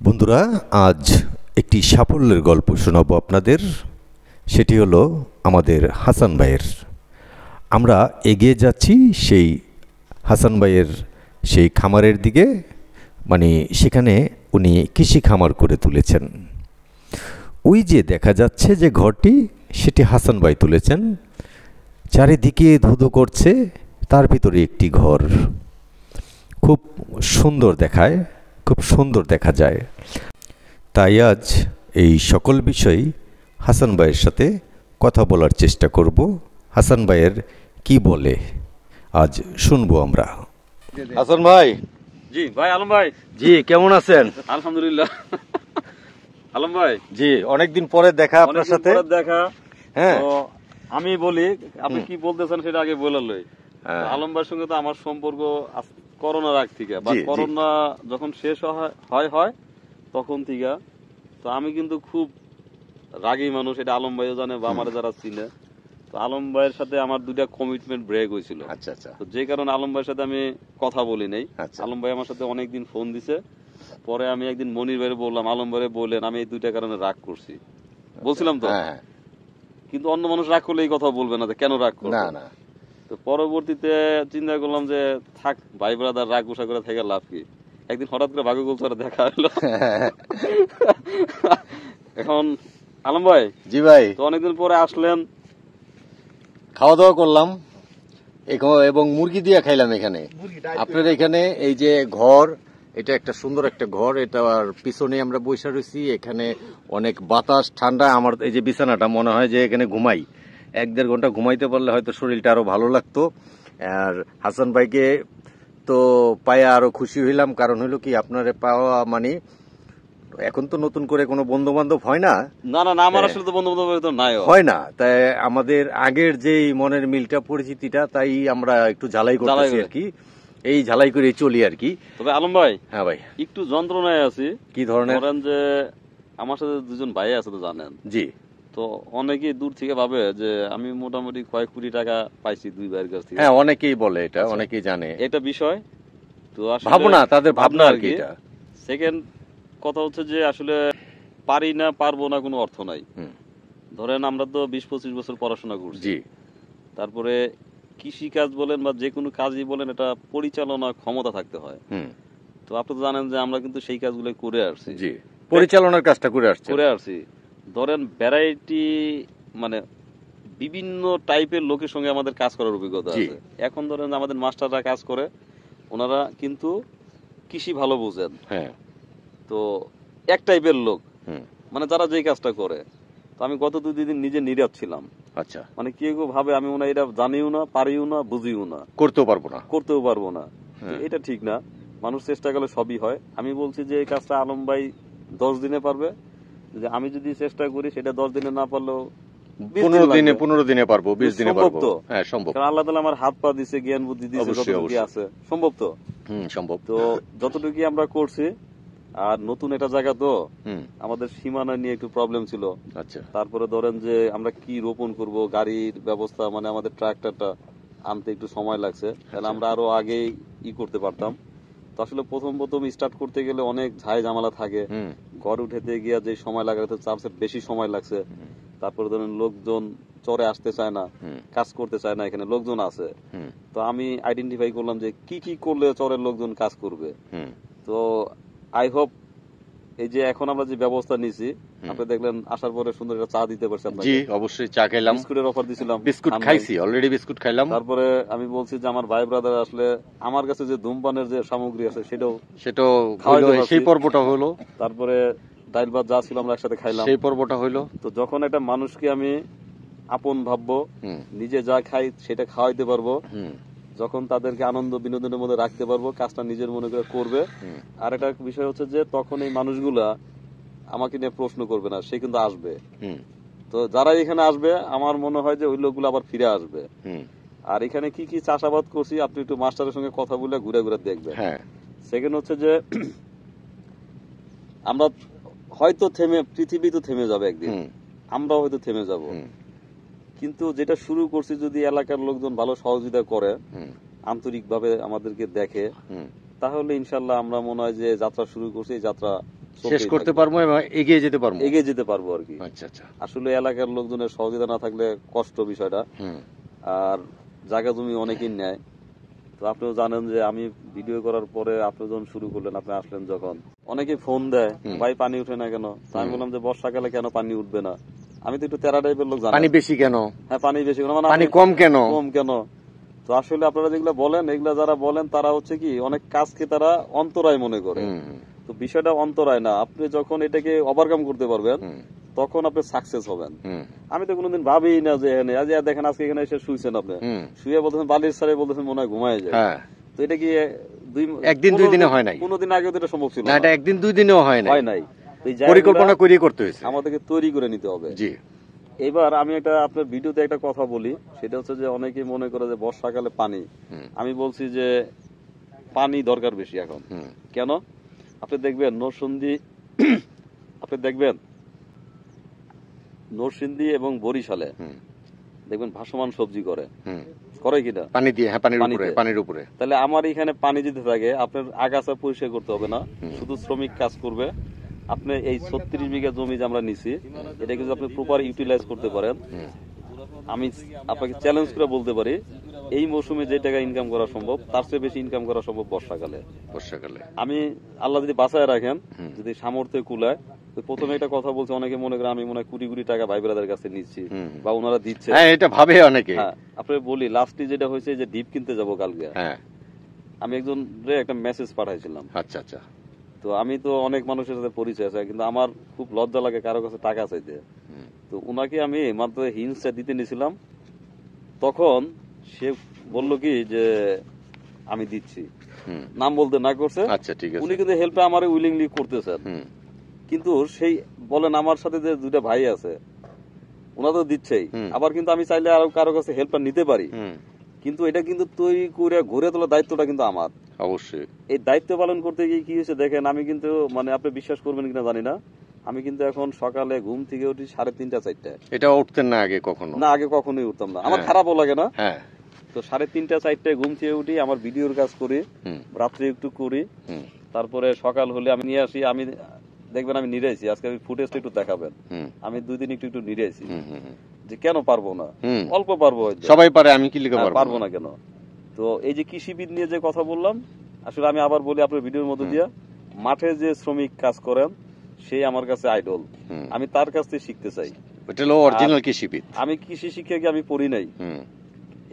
বন্ধুরা, আজ একটি সাফল্যের গল্প শোনাবো আপনাদের। সেটি হলো আমাদের হাসান ভাইয়ের। আমরা এগিয়ে যাচ্ছি সেই হাসান ভাইয়ের সেই খামারের দিকে, মানে সেখানে উনি কৃষি খামার করে তুলেছেন। ওই যে দেখা যাচ্ছে যে ঘরটি, সেটি হাসান ভাই তুলেছেন। চারিদিকে ধুধু করছে, তার ভিতরে একটি ঘর। খুব সুন্দর দেখায়, খুব সুন্দর দেখা যায়। তাই আজ এই সকল বিষয় হাসান ভাইয়ের সাথে কথা বলার চেষ্টা করব। হাসান ভাইয়ের কি বলে আজ শুনবো আমরা। হাসান ভাই। জি ভাই। আলম ভাই। জি, কেমন আছেন? আলহামদুলিল্লাহ। আলম ভাই। জি, অনেকদিন পরে দেখা আপনার সাথে। দেখা। হ্যাঁ, তো আমি বলি, আপনি কি বলতেছেন সেটা আগে বলালই। আলম ভাইয়ের সঙ্গে তো আমার সম্পর্ক করোনার আগ থেকে, বা করোনা যখন শেষ হয় তখন থেকে। তো আমি কিন্তু খুব রাগী মানুষ, এটা আলম ভাইও জানে বা আমার যারা চিনে। তো আলম ভাইয়ের সাথে আমার দুইটা কমিটমেন্ট ব্রেক হয়েছিল। আচ্ছা আচ্ছা। তো যে কারণে আলম ভাইয়ের সাথে আমি কথা বলি নাই। আলম ভাই আমার সাথে অনেকদিন ফোন দিছে। পরে আমি একদিন মনির ভাইরে বললাম, আলম ভাইরে বললেন আমি এই দুইটা কারণে রাগ করছি বলছিলাম তো। কিন্তু অন্য মানুষ রাগ করলে এই কথা বলবে না, কেন রাগ করবে না। তো পরবর্তীতে চিন্তা করলাম যে থাক, ভাই ব্রাদার রাগ গুসা করে থেকে লাভ কি। একদিন হঠাৎ করে ভাগ্য গোলচারে দেখা হলো। এখন আলম ভাই। জি ভাই। তো অনেকদিন পরে আসলেন, খাওয়া দাওয়া করলাম এবং মুরগি দিয়ে খাইলাম এখানে আপনার এখানে। এই যে ঘর, এটা একটা সুন্দর একটা ঘর, এটার পিছনে আমরা বসে রয়েছি। এখানে অনেক বাতাস, ঠান্ডা। আমার এই যে বিছানাটা মনে হয় যে এখানে ঘুমাই, 1-1.5 ঘন্টা ঘুমাইতে পারলে হয়তো শরীরটা আরো ভালো লাগতো। আর হাসান ভাইকে তো পায়ে আরো খুশি হইলাম। কারণ হইলো কি, আপনারে পাওয়া মানে এখন তো নতুন করে কোনো বন্ধু বান্ধব হয় না। না না না, আমার আসলে তো বন্ধু বান্ধব নাই, হয় না। তাই আমাদের আগের যেই মনের মিলটা, পরিচিতিটা, তাই আমরা একটু ঝালাই করতেছি আর কি। এই ঝালাই করে চলি আর কি। তবে আলম ভাই। হ্যাঁ ভাই। একটু যন্ত্রণায় আছি। কি ধরনের? ধরেন যে আমার সাথে দুজন ভাই আছে, তো জানেন। জি। তো অনেকেই দূর থেকে ভাবে যে আমি মোটামুটি কয়েক কোটি টাকা পাইছি দুই ভাইয়ের কাছ থেকে। হ্যাঁ, অনেকেই বলে এটা, অনেকেই জানে এটা বিষয়। তো ভাবনা, তাদের ভাবনা আর কি। এটা সেকেন্ড কথা হচ্ছে যে আসলে পারি না, পারবো না কোনো অর্থ নাই। ধরেন আমরা তো 20-25 বছর পড়াশোনা করছি। তারপরে কৃষি কাজ বলেন বা যে কোনো কাজই বলেন, এটা পরিচালনা ক্ষমতা থাকতে হয়। তো আপনি তো জানেন যে আমরা কিন্তু সেই কাজগুলো করে আসছি। পরিচালনার কাজটা করে আসছি। ধরেন ভ্যারাইটি, মানে বিভিন্ন টাইপের লোকের সঙ্গে আমাদের কাজ করার অভিজ্ঞতা আছে। এখন ধরেন আমাদের মাস্টাররা কাজ করে, ওনারা কিন্তু কৃষি ভালো বুঝেন। তো এক টাইপের লোক, মানে যারা যেই কাজটা করে। তো আমি গত 2 দিন নিজে নীরব ছিলাম। আচ্ছা, মানে কেউ ভাবে আমি মনে হয় এটা জানিও না, পারিও না, বুঝিও না, করতেও পারবো না। এটা ঠিক না। মানুষ চেষ্টা করলে সবই হয়। আমি বলছি যে এই কাজটা আলম ভাই 10 দিনে পারবে। যে আমি যদি চেষ্টা করি, সেটা 10 দিনে না পারলেও 15 দিনে পারবো, 20 দিনে পারবো। হ্যাঁ, সম্ভব। কারণ আল্লাহ তাআলা আমার হাত পা দিয়েছে, জ্ঞান বুদ্ধি দিয়েছে, যতটুকু আছে সম্ভব। তো সম্ভব। তো যতটুকু আমরা করছি। আর নতুন একটা জায়গা তো আমাদের সীমানা নিয়ে একটু প্রবলেম ছিল। আচ্ছা। তারপরে ধরেন যে আমরা কি রোপণ করব, গাড়ির ব্যবস্থা, মানে আমাদের ট্রাক্টরটা আনতে একটু সময় লাগছে। তাহলে আমরা আরো আগে করতে পারতাম। তো আসলে প্রথম স্টার্ট করতে গেলে অনেক ঝাই ঝামেলা থাকে। ঘর উঠেতে গিয়া যে সময় লাগে, তার চেয়ে বেশি সময় লাগছে। তারপরে ধরেন লোকজন চরে আসতে চায় না, কাজ করতে চায় না। এখানে লোকজন আছে। তো আমি আইডেন্টিফাই করলাম যে কি কি করলে চরের লোকজন কাজ করবে। তো আই হোপ এই যে এখন আমরা যে ব্যবস্থা নিয়েছি, আপনি দেখলেন আসার পরে সুন্দর একটা চা দিতে পারছি আপনাকে। জি, অবশ্যই চা খেলাম, বিস্কুটের অফার দিছিলাম, বিস্কুট খাইছি, অলরেডি বিস্কুট খাইলাম। তারপরে আমি বলছি যে আমার ভাই ব্রাদার আসলে আমার কাছে যে ধূমপানের যে সামগ্রী আছে সেটাও সেই পর্বটা হলো। তারপরে ডাইল ভাত যা ছিল আমরা একসাথে খাইলাম, সেই পর্বটা হইলো। তো যখন একটা মানুষকে আমি আপন ভাববো, নিজে যা খাই সেটা খাওয়াইতে পারবো, যখন তাদেরকে আনন্দ বিনোদনের মধ্যে রাখতে পারবো, কাজটা নিজের মনে করে করবে। আর একটা বিষয় হচ্ছে যে তখন এই মানুষগুলা আমাকে নিয়ে প্রশ্ন করবে না, সে কিন্তু আসবে। তো যারা এখানে আসবে, আমার মনে হয় যে ওই লোকগুলো আবার ফিরে আসবে। আর এখানে কি কি চাষাবাদ করছি আপনি একটু মাস্টারের সঙ্গে কথা বলে ঘুরে ঘুরে দেখবেন। সেকেন্ড হচ্ছে যে আমরা হয়তো পৃথিবী তো থেমে যাবে একদিন, আমরাও হয়তো থেমে যাব। কিন্তু যেটা শুরু করছি, যদি এলাকার লোকজন ভালো সহযোগিতা করে, আন্তরিক ভাবে আমাদেরকে দেখে, তাহলে ইনশাল্লাহ আমরা মনে হয় যে যাত্রা শুরু করছি, এই যাত্রা শেষ করতে পারবো এবং এগিয়ে যেতে পারবো আর কি। আচ্ছা আচ্ছা। আসলে এলাকার লোকজনের সহযোগিতা না থাকলে কষ্ট বিষয়টা। আর জায়গা জমি অনেকেই নেয়। তো আপনিও জানেন যে আমি ভিডিও করার পরে আপনি যখন শুরু করলেন, আপনি আসলেন যখন, অনেকে ফোন দেয়, ভাই পানি উঠে না কেন? আমি বললাম যে বর্ষাকালে কেন পানি উঠবে না? আমি তো একটু তেরা টাইপের লোক, জানি পানি বেশি কেন, হ্যাঁ পানি বেশি কেন, পানি কম কেন। তো আসলে আপনারা যেগুলো বলেন, এগুলা যারা বলেন তারা হচ্ছে কি অনেক কাজকে তারা অন্তরায় মনে করে। তো বিষয়টা অন্তরায় না, আপনি যখন এটাকে ওভারকাম করতে পারবেন তখন আপনি সাকসেস হবেন। আমি তো কোনোদিন ভাবিই না যে এখানে আজ দেখেন আজকে এখানে এসে শুয়েছেন, আপনি শুয়ে বলতেছেন বালির সারে, বলতেছেন মনে হয় ঘুমায় যায়। তো এটা কি একদিন দুই দিনে হয় নাই, কোনোদিন আগে তো এটা সম্ভব ছিল না, এটা একদিন দুই দিনেও হয় নাই। পরিকল্পনা করে করতে হয়েছে, আমাদেরকে তৈরি করে নিতে হবে। জি। এবার আমি একটা আপনার ভিডিওতে একটা কথা বলি, সেটা হচ্ছে যে অনেকেই মনে করে যে বর্ষাকালে পানি, আমি বলছি যে পানি দরকার বেশি এখন। কেন? আপনি দেখবেন নরসিংদী এবং বরিশালে দেখবেন ভাসমান সবজি করে কিনা পানি দিয়ে, হ্যাঁ পানির উপরে। তাহলে আমার এখানে পানি দিতে থাকে, আপনার আগাছা পরিষ্কার করতে হবে না, শুধু শ্রমিক কাজ করবে। আপনি এই 36 বিঘা জমি যে আমরা নিছি, এটা কিন্তু আপনি প্রপার ইউটিলাইজ করতে পারেন। আমি আপনাকে চ্যালেঞ্জ করে বলতে পারি, এই মৌসুমে যে টাকা ইনকাম করা সম্ভব তার চেয়ে বেশি ইনকাম করা সম্ভব বর্ষাকালে। আমি আল্লাহ যদি বাঁচায় রাখেন, যদি সামর্থ্য কুলায়, প্রথমে একটা কথা বলছে, অনেকে মনে করে আমি মনে হয় কোটি কোটি টাকা ভাই ব্রাদারের কাছে নিচ্ছি বা ওনারা দিচ্ছে, এটা ভাবে অনেকে। আপনি বলি লাস্টে যেটা হয়েছে যে ডিপ কিনতে যাবো কালকে, আমি একজন একটা মেসেজ পাঠাইছিলাম। আচ্ছা আচ্ছা। তো আমি তো অনেক মানুষের সাথে পরিচয় আছে, কিন্তু আমার খুব লজ্জা লাগে কারো কাছে টাকা চাইতে। তো উনাকে আমি মাত্র হিন্টসটা দিতে নিয়েছিলাম, তখন সে বলল কি যে আমি দিচ্ছি, নাম বলতে না করছে। আচ্ছা ঠিক আছে। উনি কিন্তু হেল্পটা আমার উইলিংলি করতেছেন, কিন্তু সেই বলেন আমার সাথে যে দুইটা ভাই আছে ওনা তো দিচ্ছেই, আবার কিন্তু আমি চাইলে আরো কারো কাছে হেল্পটা নিতে পারি, কিন্তু এটা কিন্তু তৈরি করে ঘুরে তোলার দায়িত্বটা কিন্তু আমার। অবশ্যই এই দায়িত্ব পালন করতে গিয়ে কি হয়েছে দেখেন, আমি কিন্তু মানে আপনি বিশ্বাস করবেন কিনা জানি না, আমি কিন্তু এখন সকালে ঘুম থেকে উঠি 3:30 4টায়। এটা উঠতেন না আগে কখনো? না, আগে কখনোই উঠতাম না, আমার খারাপও লাগে না। তো 3:30 4টায় ঘুম থেকে উঠি, আমার ভিডিওর কাজ করি, রাত্রে একটু করি, তারপরে সকাল হলে আমি নিয়ে আসি। আমি দেখবেন আমি নিরাইছি, আজকে আমি ফুটেজটা একটু দেখাবেন, আমি 2 দিন একটু নিরাইছি যে কেন পারবো না, অল্প পারবো, সবাই পারে, আমি কি লিখে পারবো না কেন। তো এই যে কৃষিবিদ নিয়ে যে কথা বললাম, আসলে আমি আবার বলি আপনার ভিডিওর মধ্যে দিয়ে, মাঠে যে শ্রমিক কাজ করেন সেই আমার কাছে আইডল, আমি তার কাছ থেকে শিখতে চাই। এটা হলো অরিজিনাল কৃষিবিদ। আমি কৃষি শিক্ষা কি আমি পড়ি নাই,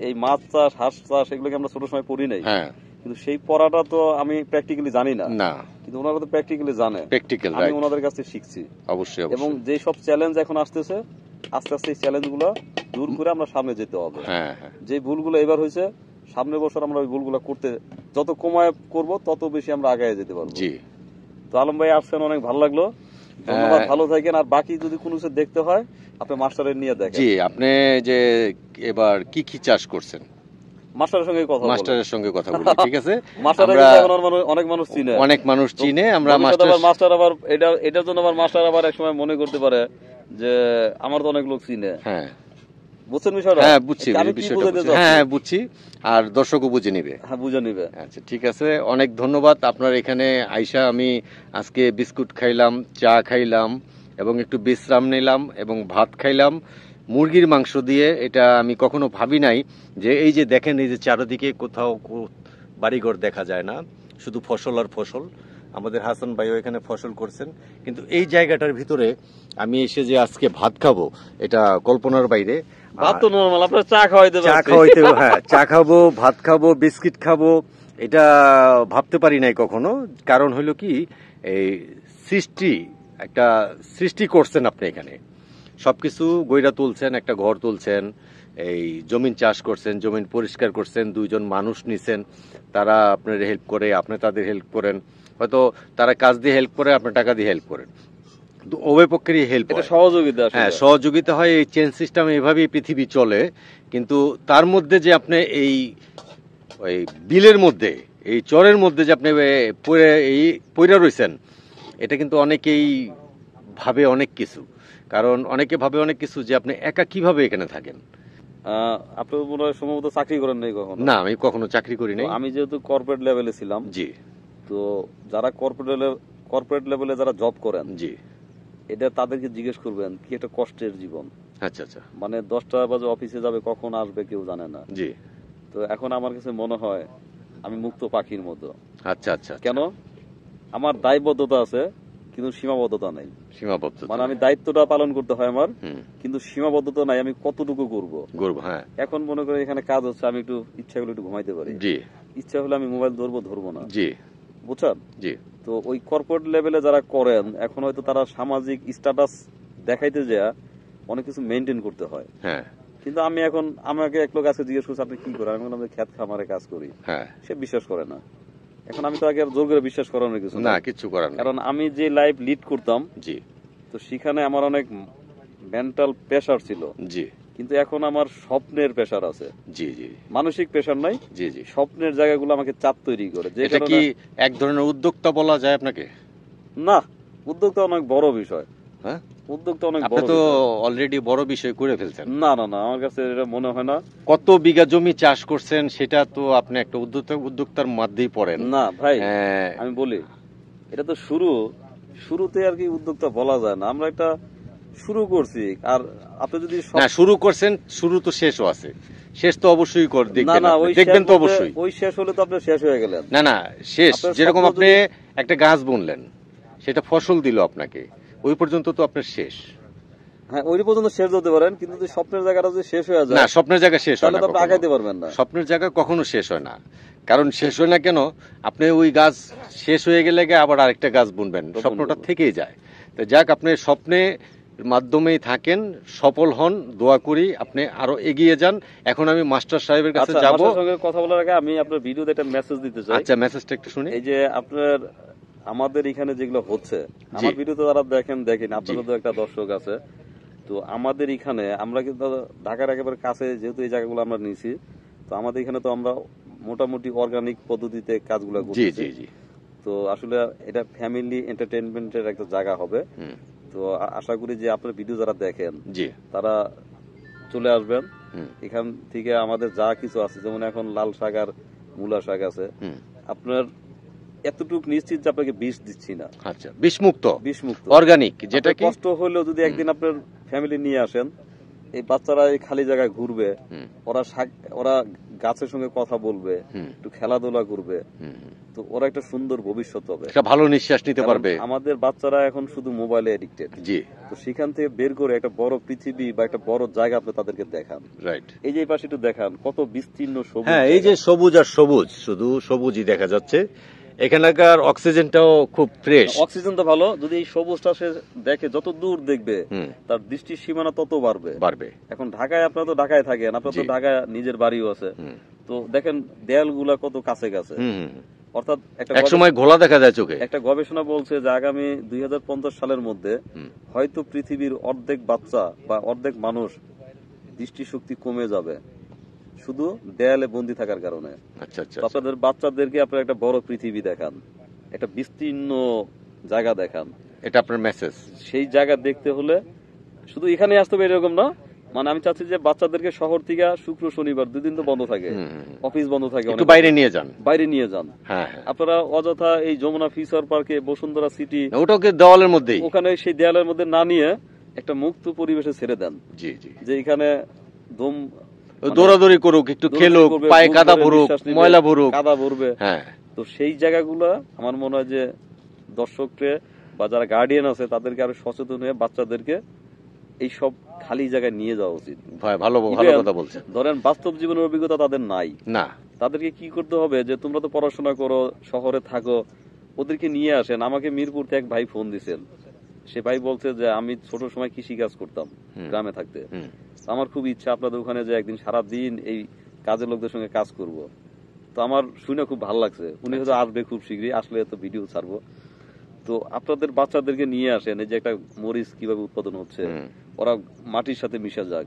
এই মাছ চাষ হাঁস চাষ এগুলোকে আমরা ছোট সময় পড়ি নাই, কিন্তু সেই পড়াটা তো আমি প্র্যাকটিক্যালি জানি না, কিন্তু ওনারা তো প্র্যাকটিক্যালি জানে, আমি ওনাদের কাছ থেকে শিখছি। অবশ্যই। এবং যে সব চ্যালেঞ্জ এখন আসতেছে, আস্তে আস্তে এই চ্যালেঞ্জ গুলো দূর করে আমরা সামনে যেতে হবে। যে ভুলগুলো এবার হয়েছে, সামনের বছর আমরা ওই ভুলগুলো করতে যত কমায় করব তত বেশি আমরা আগায় যেতে পারবো। তো আলম ভাই আসছেন, অনেক ভালো লাগলো, ধন্যবাদ, ভালো থাকেন। আর বাকি যদি কোনো কিছু দেখতে হয় আপনি মাস্টারের নিয়ে দেখেন। জি, আপনি যে এবার কি কি চাষ করছেন? মাস্টারের সঙ্গে কথা বলি, ঠিক আছে? অনেক মানুষ চিনে, আমরা মাস্টার আবার এটার জন্য আবার মাস্টার আবার একসময় মনে করতে পারে যে আমার তো অনেক লোক চিনে। বুঝছেন বিষয়টা? হ্যাঁ বুঝছি, হ্যাঁ বুঝছি, আর দর্শকও বুঝে নিবে। হ্যাঁ বুঝে নিবে। আচ্ছা ঠিক আছে, অনেক ধন্যবাদ আপনার এখানে আইসা। আমি আজকে বিস্কুট খাইলাম, চা খাইলাম এবং একটু বিশ্রাম নিলাম এবং ভাত খাইলাম মুরগির মাংস দিয়ে। এটা আমি কখনো ভাবি নাই যে এই যে দেখেন, এই যে চারিদিকে কোথাও বাড়িঘর দেখা যায় না, শুধু ফসল আর ফসল। আমাদের হাসান ভাইও এখানে ফসল করছেন, কিন্তু এই জায়গাটার ভিতরে আমি এসে যে আজকে ভাত খাবো, এটা কল্পনার বাইরে। চা খাবো, ভাত খাবো, বিস্কিট খাবো, এটা ভাবতে পারি নাই কখনো। কারণ হইলো কি, এই সৃষ্টি করছেন আপনি এখানে, সবকিছু গইরা তুলছেন, একটা ঘর তুলছেন, এই জমিন চাষ করছেন, জমিন পরিষ্কার করছেন, 2 জন মানুষ নিছেন, তারা আপনার হেল্প করে, আপনি তাদের হেল্প করেন, হয়তো তারা কাজ দিয়ে হেল্প করে, আপনি টাকা দিয়ে হেল্প করেন, উভয় পক্ষেরই হেল্প, সহযোগিতা। হ্যাঁ সহযোগিতা হয়। এই চেন সিস্টেম এইভাবেই পৃথিবী চলে। কিন্তু তার মধ্যে যে আপনি এই বিলের মধ্যে, এই চরের মধ্যে যে আপনি পইরা রয়েছেন, এটা কিন্তু অনেকেই ভাবে অনেক কিছু। কারণ অনেকে ভাবে অনেক কিছু যে আপনি একা কিভাবে এখানে থাকেন। আপনি মনে হয় সম্ভবত চাকরি করেন নাই কখনো? না, আমি কখনো চাকরি করি নাই। আমি যেহেতু কর্পোরেট লেভেলে ছিলাম, জি, তো যারা কর্পোরেট কর্পোরেট লেভেলে যারা জব করেন, জি, এটা তাদেরকে জিজ্ঞেস করবেন কি একটা কষ্টের জীবন। আচ্ছা আচ্ছা, মানে 10টা বাজে অফিসে যাবে, কখন আসবে কেউ জানে না। জি, তো এখন আমার কাছে মনে হয় আমি মুক্ত পাখির মতো। আচ্ছা আচ্ছা, কেন? আমার দায়বদ্ধতা আছে কিন্তু সীমাবদ্ধতা নাই। সীমাবদ্ধতা মানে আমি দায়িত্বটা পালন করতে হয় আমার, কিন্তু সীমাবদ্ধতা নাই আমি কতটুকু করবো। হ্যাঁ, এখন মনে করি এখানে কাজ হচ্ছে, আমি একটু ইচ্ছা করলে একটু ঘুমাইতে পারি, জি, ইচ্ছা হলে আমি মোবাইল ধরবো না, জি, বুঝছেন? জি, তো ওই কর্পোরেট লেভেলে যারা করেন এখন হয়তো তারা সামাজিক স্ট্যাটাস দেখাইতে যায় অনেক কিছু মেনটেন করতে হয়। হ্যাঁ, কিন্তু আমি এখন, আমাকে এক লোক আজকে জিজ্ঞেস করছে আপনি কি করেন, আমি বললাম ক্ষেত খামারে কাজ করি। হ্যাঁ, সে বিশ্বাস করে না। এখন আমি তো আগে আর জোর করে বিশ্বাস করানোর কিছু না, কিছু করার না, কারণ আমি যে লাইফ লিড করতাম, জি, তো সেখানে আমার অনেক মেন্টাল প্রেসার ছিল, জি, কিন্তু এখন আমার স্বপ্নের প্রেসার আছে। জি, জি, মানসিক প্রেসার নাই, জি, জি, স্বপ্নের জায়গাগুলো আমাকে চাপ তৈরি করে। এটা কি এক ধরনের উদ্যোক্তা বলা যায় আপনাকে? না, উদ্যোক্তা অনেক বড় বিষয়। হ্যাঁ, উদ্যোক্তা অনেক আপনি বড় তো বিষয়। অলরেডি বড় বিষয় করে ফেলছেন। না না না, আমার কাছে এটা মনে হয় না। কত বিঘা জমি চাষ করছেন সেটা তো আপনি একটা উদ্যোক্তার মধ্যেই পড়েন না ভাই, আমি বলি এটা তো শুরুতে আর কি উদ্যোক্তা বলা যায় না। আমরা একটা শুরু করছি, আর আপনি যদি না শুরু করছেন, শুরু তো শেষও আছে, শেষ তো অবশ্যই দেখবেন তো অবশ্যই। ওই শেষ হলে তো আপনি শেষ হয়ে গেলেন। না না, শেষ যেরকম আপনি একটা গাছ বুনলেন, সেটা ফসল দিল আপনাকে, ওই পর্যন্ত তো আপনার শেষ। হ্যাঁ, ওই পর্যন্ত শেষ হতে পারেন, কিন্তু যদি স্বপ্নের জায়গাটা যদি শেষ হয়ে যায়, না, স্বপ্নের জায়গা শেষ হয় না, তাহলে তো আগাইতে পারবেন না। স্বপ্নের জায়গা কখনো শেষ হয় না। কারণ শেষ হয় না কেন? আপনি ওই গাছ শেষ হয়ে গেলে আবার আরেকটা গাছ বুনবেন, স্বপ্নটা থেকেই যায়। তো যাক, আপনি স্বপ্নে মাধ্যমেই থাকেন, সফল হন, দোয়া করি আপনি আরো এগিয়ে যান। এখন আমি মাস্টার সাহেবের কাছে যাব। আপনার সঙ্গে কথা বলার আগে আমি আপনার ভিডিওতে একটা মেসেজ দিতে চাই। আচ্ছা, মেসেজটা একটু শুনি। এই যে আপনার আমাদের এখানে যেগুলো হচ্ছে, আমার ভিডিওতে যারা দেখেন আপনাদের তো একটা দর্শক আছে। তো আমাদের এখানে আমরা কিন্তু ঢাকার একেবারে কাছে, যেহেতু এই জায়গাগুলো আমরা নিয়েছি, তো আমাদের এখানে তো আমরা মোটামুটি অর্গানিক পদ্ধতিতে কাজগুলো করছি। তো আসলে এটা ফ্যামিলি এন্টারটেইনমেন্টের একটা জায়গা হবে। তো আশা করি যে আপনার ভিডিও যারা দেখেন তারা চলে আসবেন এখান থেকে। আমাদের যা কিছু আছে, যেমন এখন লাল শাক আর মূলা শাক আছে, আপনার এতটুকু নিশ্চিত যে আপনাকে বিষ দিচ্ছি না। আচ্ছা, বিষমুক্ত অর্গানিক, যেটা কষ্ট হলেও যদি একদিন আপনার ফ্যামিলি নিয়ে আসেন, এই বাচ্চারা এই খালি জায়গায় ঘুরবে, ওরা গাছের সঙ্গে কথা বলবে, একটু খেলাধুলা করবে, তো ওরা একটা সুন্দর ভবিষ্যৎ হবে, একটা ভালো নিঃশ্বাস নিতে পারবে। আমাদের বাচ্চারা এখন শুধু মোবাইলে এডিক্টেড, তো সেখান থেকে বের করে একটা বড় পৃথিবী বা একটা বড় জায়গা আপনি তাদেরকে দেখান। রাইট, এই যে এই পাশে একটু দেখান কত বিস্তীর্ণ সবুজ। হ্যাঁ, এই যে সবুজ আর সবুজ, শুধু সবুজই দেখা যাচ্ছে। এখানকার অক্সিজেনটাও খুব ফ্রেশ, অক্সিজেন তো ভালো। যদি এই সবুজটা সে দেখে, যত দূর দেখবে তার দৃষ্টির সীমানা তত বাড়বে। এখন ঢাকায়, আপনারা তো ঢাকায় থাকেন, আপনার তো ঢাকায় নিজের বাড়িও আছে, তো দেখেন দেয়ালগুলা কত কাছে কাছে, অর্থাৎ এক সময় ঘোলা দেখা যায় চোখে। একটা গবেষণা বলছে যে আগামী 2050 সালের মধ্যে হয়তো পৃথিবীর অর্ধেক বাচ্চা বা অর্ধেক মানুষ দৃষ্টিশক্তি কমে যাবে, শুধু দেয়ালে বন্দী থাকার কারণে। আচ্ছা আচ্ছা, আপনাদের বাচ্চাদেরকে আপনারা একটা বড় পৃথিবী দেখান, একটা বিস্তীর্ণ জায়গা দেখান, এটা আপনার মেসেজ। সেই জায়গা দেখতে হলে শুধু এখানে আসতে হবে এরকম না। মানে আমি চাচ্ছি যে বাচ্চাদেরকে শহর থেকে শুক্র শনিবার 2 দিন তো বন্ধ থাকে, অফিস বন্ধ থাকে, বাইরে নিয়ে যান। আপনারা অযথা এই যমুনা ফিউচার পার্কে, বসুন্ধরা সিটি, ওটাকে দেওয়ালের মধ্যে, ওখানে সেই দেয়ালের মধ্যে না নিয়ে একটা মুক্ত পরিবেশে ছেড়ে দেন। যে এখানে দৌড়াদৌড়ি করুক, একটু খেলুক, পায়ে কাদা ভরুক, ময়লা ভরুক, কাদা ভরবে। তো সেই জায়গাগুলো আমার মনে হয় যে দর্শককে বা যারা গার্ডিয়ান আছে তাদেরকে আরো সচেতন হয়ে বাচ্চাদেরকে এই সব খালি জায়গায় নিয়ে যাওয়া উচিত। ভালো কথা বলছেন। ধরেন বাস্তব জীবনের অভিজ্ঞতা তাদের নাই, না, তাদেরকে কি করতে হবে যে তোমরা তো পড়াশোনা করো, শহরে থাকো, ওদেরকে নিয়ে আসেন। আমাকে মিরপুর থেকে এক ভাই ফোন দিছেন, সে ভাই বলছে যে আমি ছোট সময় কৃষি কাজ করতাম গ্রামে থাকতে, আমার খুব ইচ্ছা আপনাদের ওখানে যে একদিন সারাদিন এই কাজের লোকদের সঙ্গে কাজ করব। তো আমার শুনে খুব ভালো লাগছে, উনি হয়তো আসবে খুব শীঘ্রই, আসলে তো ভিডিও ছাড়বো। তো আপনাদের বাচ্চাদেরকে নিয়ে আসেন, এই যে একটা মরিচ কিভাবে উৎপাদন হচ্ছে, ওরা মাটির সাথে মিশে যাক,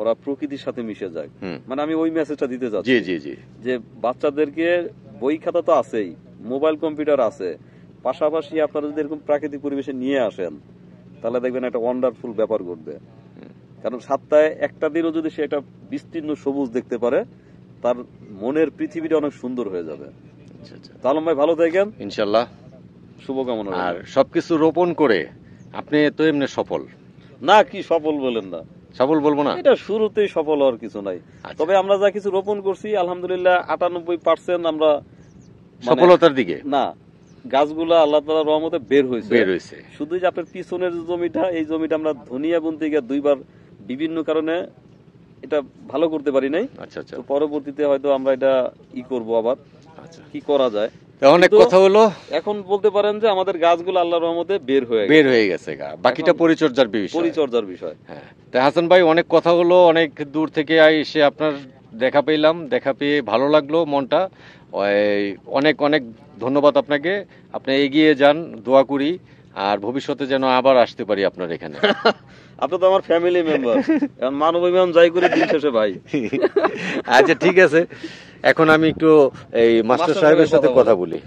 ওরা প্রকৃতির সাথে মিশে যাক। মানে আমি ওই মেসেজটা দিতে চাচ্ছি যে বাচ্চাদেরকে বই খাতা তো আছেই, মোবাইল কম্পিউটার আছে, পাশাপাশি আপনারা যদি এরকম প্রাকৃতিক পরিবেশে নিয়ে আসেন, তাহলে দেখবেন একটা ওয়ান্ডারফুল ব্যাপার ঘটবে। কারণ সপ্তাহে একটা দিনও যদি সে একটা বিস্তীর্ণ সবুজ দেখতে পারে, তার মনের পৃথিবীটা অনেক সুন্দর হয়ে যাবে। আচ্ছা, আলম ভাই ভালো থাকেন, ইনশাল্লাহ শুভকামনা। আর সবকিছু রোপণ করে আপনি তো এমনি সফল না, কি সফল বলেন না, সফল বলবো না, এটা শুরুতেই সফল হওয়ার কিছু নাই। তবে আমরা যা কিছু রোপণ করছি আলহামদুলিল্লাহ 98% আমরা সফলতার দিকে। না, গাছগুলা আল্লাহ তাআলার রহমতে বের হয়েছে। শুধু যে আপনার পিছনের জমিটা, এই জমিটা আমরা ধনিয়া বুনতে গিয়ে 2 বার বিভিন্ন কারণে এটা ভালো করতে পারি নাই। আচ্ছা আচ্ছা, তো পরবর্তীতে হয়তো আমরা এটা করব আবার। আচ্ছা, কি করা যায়, অনেক কথা হলো। এখন বলতে পারেন যে আমাদের গাছগুলো আল্লাহর রহমতে বের হয়ে গেছে, বাকিটা পরিচর্যার বিষয়। হ্যাঁ, তো হাসান ভাই অনেক কথা হলো, অনেক দূর থেকে এসে আপনার দেখা পেলাম, দেখা পেয়ে ভালো লাগলো মনটা। অনেক অনেক ধন্যবাদ আপনাকে। আপনি এগিয়ে যান, দোয়া করি, আর ভবিষ্যতে যেন আবার আসতে পারি আপনার এখানে। আপনি তো আমার ফ্যামিলি মেম্বার, এখন মানব ইমাম যাই করে দিন শেষে ভাই। আচ্ছা ঠিক আছে, এখন আমি একটু এই মাস্টার সাহেবের সাথে কথা বলি।